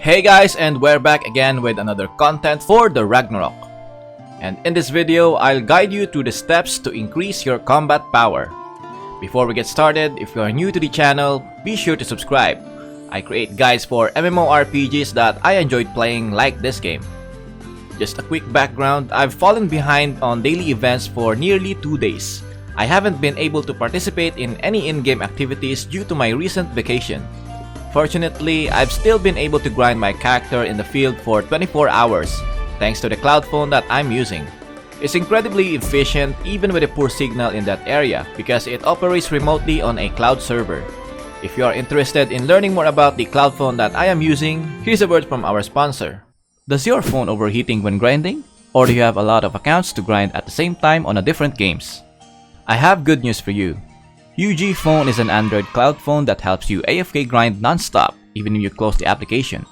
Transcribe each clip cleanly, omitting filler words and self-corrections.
Hey guys, and we're back again with another content for the Ragnarok. And in this video, I'll guide you through the steps to increase your combat power. Before we get started, if you are new to the channel, be sure to subscribe. I create guides for MMORPGs that I enjoyed playing, like this game. Just a quick background, I've fallen behind on daily events for nearly 2 days. I haven't been able to participate in any in-game activities due to my recent vacation. Fortunately, I've still been able to grind my character in the field for 24 hours, thanks to the cloud phone that I'm using. It's incredibly efficient even with a poor signal in that area because it operates remotely on a cloud server. If you are interested in learning more about the cloud phone that I am using, here's a word from our sponsor. Does your phone overheating when grinding? Or do you have a lot of accounts to grind at the same time on different games? I have good news for you. UG Phone is an Android cloud phone that helps you AFK grind non-stop even when you close the application.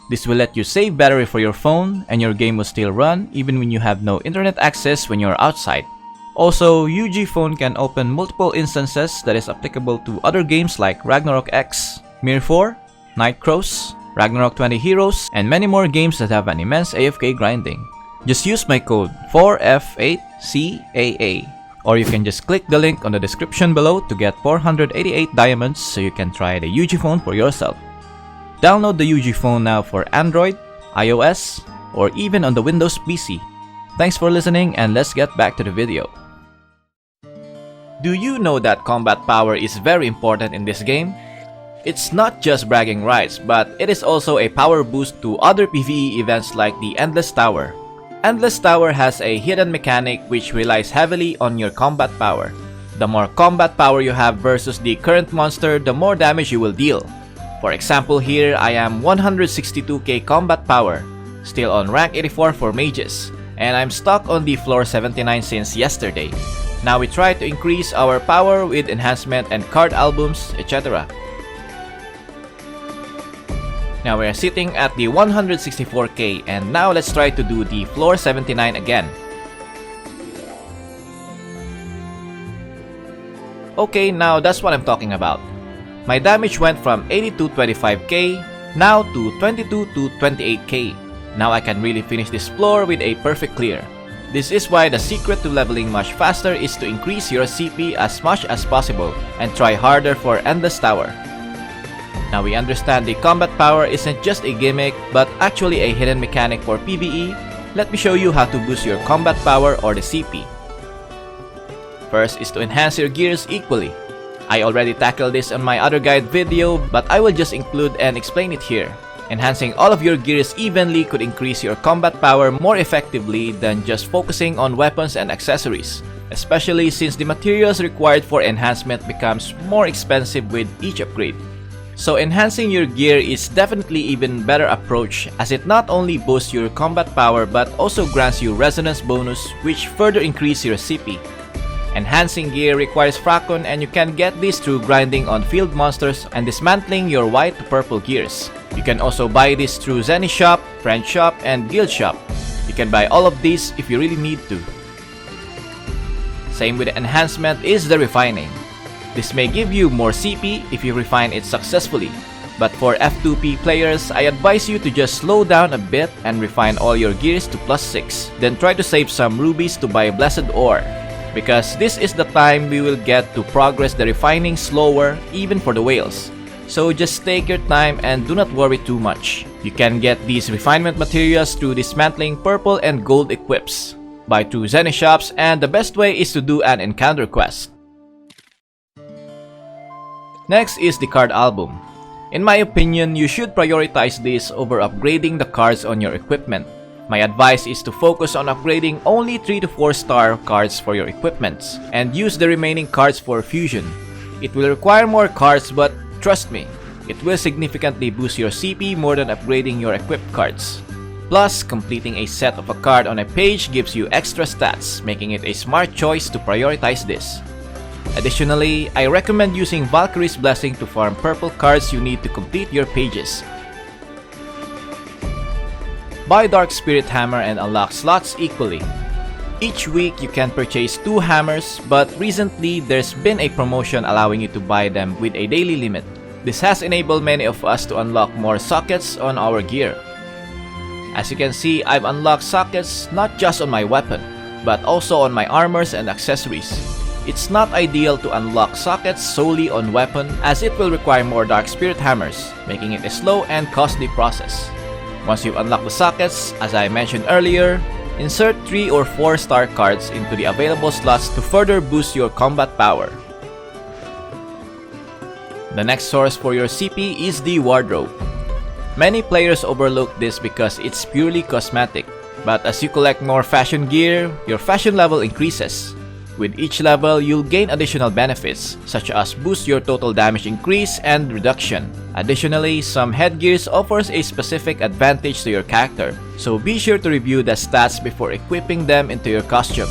This will let you save battery for your phone and your game will still run even when you have no internet access when you're outside. Also, UG Phone can open multiple instances that is applicable to other games like Ragnarok X, Mir 4, Night Crows, Ragnarok 20 Heroes, and many more games that have an immense AFK grinding. Just use my code 4F8CAA. Or you can just click the link on the description below to get 488 diamonds so you can try the UG Phone for yourself. Download the UG Phone now for Android, iOS, or even on the Windows PC. Thanks for listening and let's get back to the video. Do you know that combat power is very important in this game? It's not just bragging rights, but it is also a power boost to other PvE events like the Endless Tower. Endless Tower has a hidden mechanic which relies heavily on your combat power. The more combat power you have versus the current monster, the more damage you will deal. For example, here I am 162k combat power, still on rank 84 for mages, and I'm stuck on the floor 79 since yesterday. Now we try to increase our power with enhancement and card albums, etc. Now we are sitting at the 164k, and now let's try to do the floor 79 again. Okay, now that's what I'm talking about. My damage went from 80 to 25k, now to 22 to 28k. Now I can really finish this floor with a perfect clear. This is why the secret to leveling much faster is to increase your CP as much as possible and try harder for Endless Tower. Now we understand the combat power isn't just a gimmick, but actually a hidden mechanic for PvE. Let me show you how to boost your combat power or the CP. First is to enhance your gears equally. I already tackled this on my other guide video, but I will just include and explain it here. Enhancing all of your gears evenly could increase your combat power more effectively than just focusing on weapons and accessories, especially since the materials required for enhancement becomes more expensive with each upgrade. So enhancing your gear is definitely even better approach as it not only boosts your combat power but also grants you resonance bonus which further increase your CP. Enhancing gear requires Fracon and you can get this through grinding on field monsters and dismantling your white to purple gears. You can also buy this through Zenny Shop, Friend Shop, and Guild Shop. You can buy all of these if you really need to. Same with the enhancement is the refining. This may give you more CP if you refine it successfully, but for F2P players, I advise you to just slow down a bit and refine all your gears to +6, then try to save some rubies to buy Blessed Ore, because this is the time we will get to progress the refining slower even for the whales. So just take your time and do not worry too much. You can get these refinement materials through dismantling purple and gold equips, buy through Zenny shops, and the best way is to do an encounter quest. Next is the card album. In my opinion, you should prioritize this over upgrading the cards on your equipment. My advice is to focus on upgrading only 3 to 4 star cards for your equipments and use the remaining cards for fusion. It will require more cards, but trust me, it will significantly boost your CP more than upgrading your equipped cards. Plus, completing a set of a card on a page gives you extra stats, making it a smart choice to prioritize this. Additionally, I recommend using Valkyrie's Blessing to farm purple cards you need to complete your pages. Buy Dark Spirit Hammer and unlock slots equally. Each week you can purchase 2 hammers, but recently there's been a promotion allowing you to buy them with a daily limit. This has enabled many of us to unlock more sockets on our gear. As you can see, I've unlocked sockets not just on my weapon, but also on my armors and accessories. It's not ideal to unlock sockets solely on weapon as it will require more Dark Spirit hammers, making it a slow and costly process. Once you've unlocked the sockets, as I mentioned earlier, insert 3 or 4 star cards into the available slots to further boost your combat power. The next source for your CP is the wardrobe. Many players overlook this because it's purely cosmetic, but as you collect more fashion gear, your fashion level increases. With each level, you'll gain additional benefits, such as boost your total damage increase and reduction. Additionally, some headgears offers a specific advantage to your character, so be sure to review the stats before equipping them into your costume.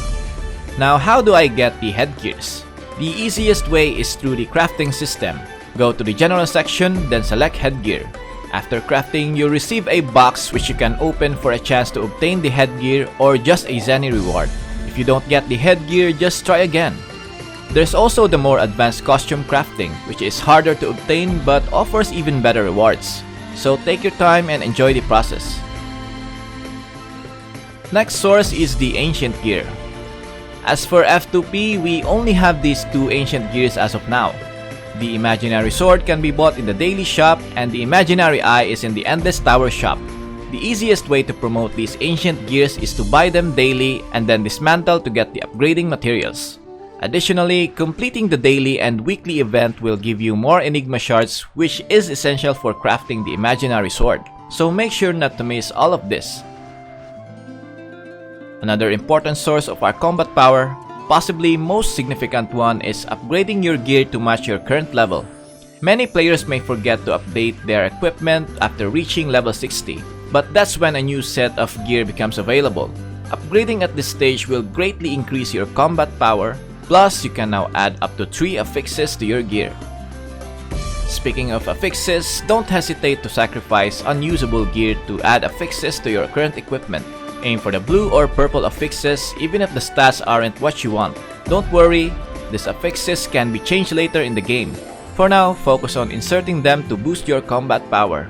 Now, how do I get the headgears? The easiest way is through the crafting system. Go to the general section, then select headgear. After crafting, you'll receive a box which you can open for a chance to obtain the headgear or just a Zenny reward. If you don't get the headgear, just try again. There's also the more advanced costume crafting, which is harder to obtain but offers even better rewards. So take your time and enjoy the process. Next source is the ancient gear. As for F2P, we only have these 2 ancient gears as of now. The imaginary sword can be bought in the daily shop and the imaginary eye is in the endless tower shop. The easiest way to promote these ancient gears is to buy them daily and then dismantle to get the upgrading materials. Additionally, completing the daily and weekly event will give you more Enigma shards, which is essential for crafting the imaginary sword. So make sure not to miss all of this. Another important source of our combat power, possibly most significant one, is upgrading your gear to match your current level. Many players may forget to update their equipment after reaching level 60, but that's when a new set of gear becomes available. Upgrading at this stage will greatly increase your combat power, plus you can now add up to 3 affixes to your gear. Speaking of affixes, don't hesitate to sacrifice unusable gear to add affixes to your current equipment. Aim for the blue or purple affixes even if the stats aren't what you want. Don't worry, these affixes can be changed later in the game. For now, focus on inserting them to boost your combat power.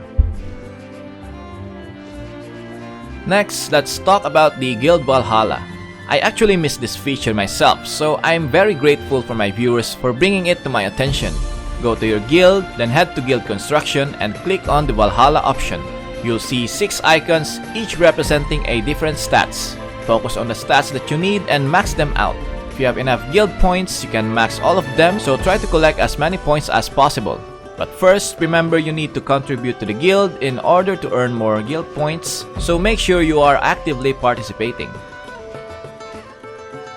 Next, let's talk about the Guild Valhalla. I actually missed this feature myself, so I'm very grateful for my viewers for bringing it to my attention. Go to your guild, then head to guild construction and click on the Valhalla option. You'll see 6 icons, each representing a different stats. Focus on the stats that you need and max them out. If you have enough guild points, you can max all of them, so try to collect as many points as possible. But first, remember you need to contribute to the guild in order to earn more guild points, so make sure you are actively participating.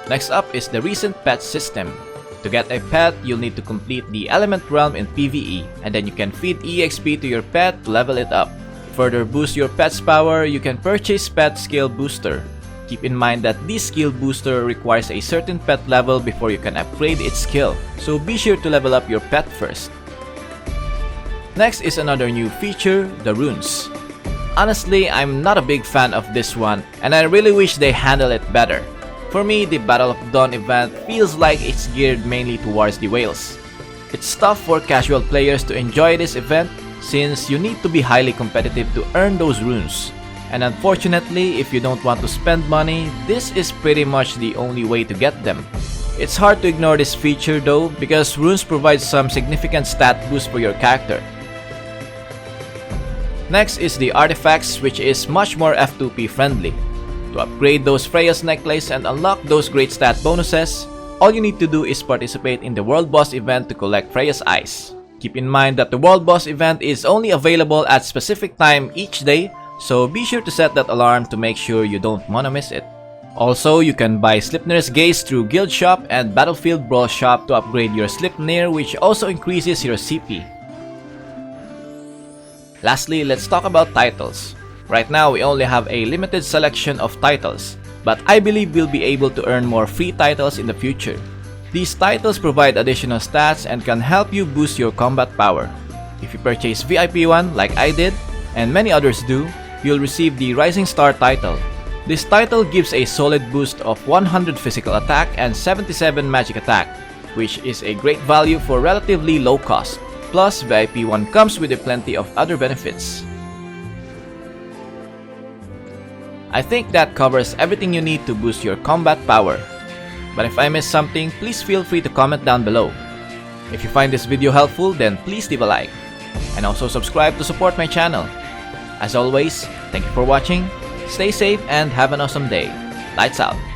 Next up is the recent pet system. To get a pet, you'll need to complete the Element Realm in PvE, and then you can feed EXP to your pet to level it up. To further boost your pet's power, you can purchase Pet Skill Booster. Keep in mind that this skill booster requires a certain pet level before you can upgrade its skill, so be sure to level up your pet first. Next is another new feature, the runes. Honestly, I'm not a big fan of this one, and I really wish they handle it better. For me, the Battle of Dawn event feels like it's geared mainly towards the whales. It's tough for casual players to enjoy this event since you need to be highly competitive to earn those runes. And unfortunately, if you don't want to spend money, this is pretty much the only way to get them. It's hard to ignore this feature though, because runes provide some significant stat boost for your character. Next is the artifacts, which is much more F2P friendly. To upgrade those Freya's necklace and unlock those great stat bonuses, all you need to do is participate in the World Boss event to collect Freya's eyes. Keep in mind that the World Boss event is only available at specific time each day, so be sure to set that alarm to make sure you don't wanna miss it. Also, you can buy Sleipnir's Gaze through Guild Shop and Battlefield Brawl Shop to upgrade your Sleipnir, which also increases your CP. Lastly, let's talk about titles. Right now, we only have a limited selection of titles, but I believe we'll be able to earn more free titles in the future. These titles provide additional stats and can help you boost your combat power. If you purchase VIP 1 like I did, and many others do, you'll receive the Rising Star title. This title gives a solid boost of 100 physical attack and 77 magic attack, which is a great value for relatively low cost. Plus, VIP 1 comes with plenty of other benefits. I think that covers everything you need to boost your combat power. But if I missed something, please feel free to comment down below. If you find this video helpful, then please leave a like. And also subscribe to support my channel. As always, thank you for watching, stay safe, and have an awesome day. Lights out!